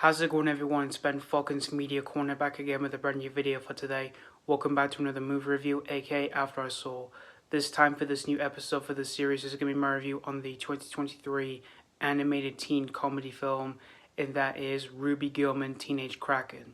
How's it going, everyone? It's Ben Falcon's Media Corner back again with a brand new video for today. Welcome back to another movie review, aka After I Saw. This time for this new episode for this series is going to be my review on the 2023 animated teen comedy film, and that is Ruby Gillman Teenage Kraken.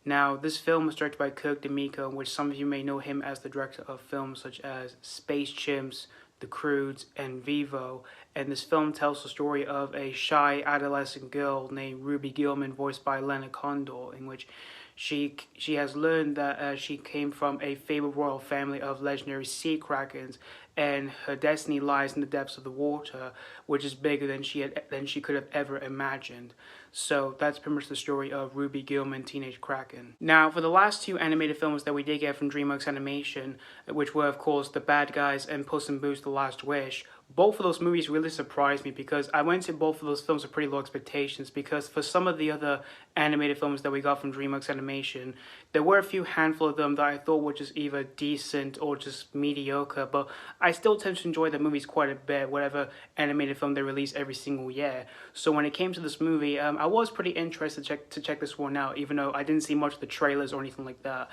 Now, this film was directed by Kirk, DeMicco, in which some of you may know him as the director of films such as Space Chimps, The Croods, and Vivo, and this film tells the story of a shy adolescent girl named Ruby Gillman, voiced by Lana Condor, in which she has learned that she came from a fabled royal family of legendary sea krakens, and her destiny lies in the depths of the water, which is bigger than she could have ever imagined. So that's pretty much the story of Ruby Gillman Teenage Kraken. Now, for the last two animated films that we did get from DreamWorks Animation, which were of course The Bad Guys and Puss in Boots: The Last Wish, both of those movies really surprised me because I went to both of those films with pretty low expectations, because for some of the other animated films that we got from DreamWorks Animation, there were a few handful of them that I thought were just either decent or just mediocre, but I still tend to enjoy the movies quite a bit, whatever animated film they release every single year. So when it came to this movie, I was pretty interested to check this one out, even though I didn't see much of the trailers or anything like that.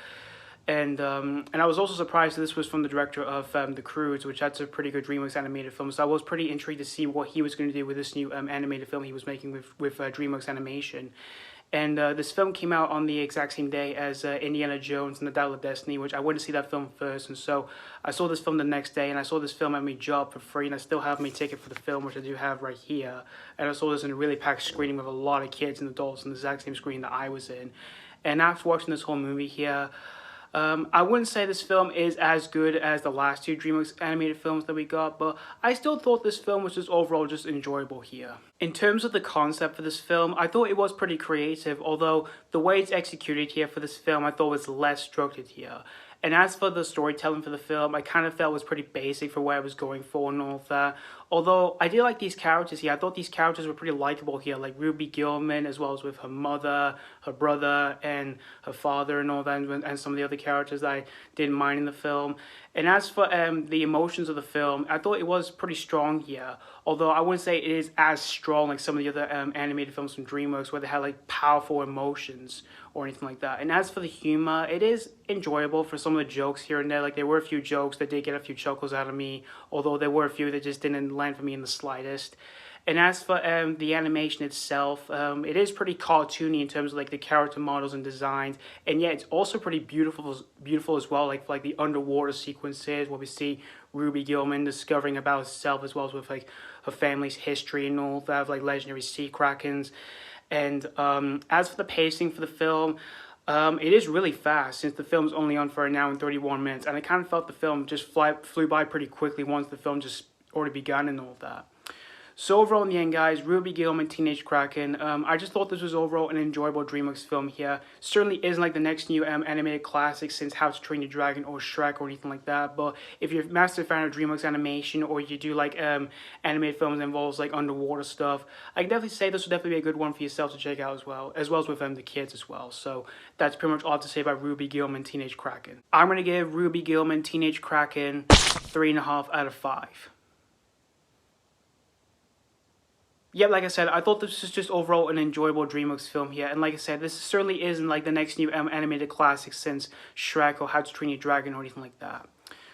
And I was also surprised that this was from the director of The Croods, which that's a pretty good DreamWorks animated film. So I was pretty intrigued to see what he was going to do with this new animated film he was making with DreamWorks Animation. And this film came out on the exact same day as Indiana Jones and the Dial of Destiny, which I went to see that film first. And so I saw this film the next day, and I saw this film at my job for free, and I still have my ticket for the film, which I do have right here. And I saw this in a really packed screening with a lot of kids and adults in the exact same screen that I was in. And after watching this whole movie here, I wouldn't say this film is as good as the last two DreamWorks animated films that we got, but I still thought this film was just overall just enjoyable here. In terms of the concept for this film, I thought it was pretty creative, although the way it's executed here for this film I thought was less structured here. And as for the storytelling for the film, I kind of felt was pretty basic for where I was going for and all of that. Although I did like these characters here. I thought these characters were pretty likable here, like Ruby Gillman, as well as with her mother, her brother, and her father and all that, and some of the other characters that I didn't mind in the film. And as for the emotions of the film, I thought it was pretty strong here. Although I wouldn't say it is as strong like some of the other animated films from DreamWorks, where they had like powerful emotions or anything like that. And as for the humor, it is enjoyable for some of the jokes here and there. Like, there were a few jokes that did get a few chuckles out of me, although there were a few that just didn't land for me in the slightest. And as for the animation itself, it is pretty cartoony in terms of like the character models and designs, and yet it's also pretty beautiful as well. Like the underwater sequences where we see Ruby Gillman discovering about herself, as well as with like her family's history and all that, of like legendary sea krakens. And as for the pacing for the film, it is really fast, since the film's only on for an hour and 31 minutes, and I kind of felt the film just flew by pretty quickly once the film just already begun and all that. So overall, in the end, guys, Ruby Gillman Teenage Kraken, I just thought this was overall an enjoyable DreamWorks film here. Certainly isn't like the next new animated classic since How to Train Your Dragon or Shrek or anything like that, but if you're a massive fan of DreamWorks animation, or you do like animated films that involves like underwater stuff, I can definitely say this would definitely be a good one for yourself to check out as well as with the kids as well. So that's pretty much all to say about Ruby Gillman Teenage Kraken. I'm going to give Ruby Gillman Teenage Kraken 3.5 out of 5. Yeah, like I said, I thought this was just overall an enjoyable DreamWorks film here. And like I said, this certainly isn't like the next new animated classic since Shrek or How to Train Your Dragon or anything like that.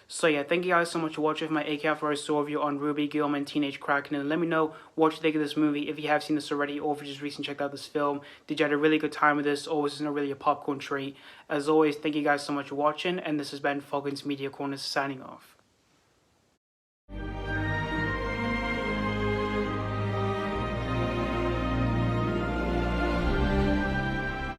So yeah, thank you guys so much for watching my AK After I Saw review on Ruby Gillman Teenage Kraken. And let me know what you think of this movie, if you have seen this already, or if you just recently checked out this film. Did you have a really good time with this, or was this not really a popcorn treat? As always, thank you guys so much for watching, and this has been Falcon's Media Corner signing off.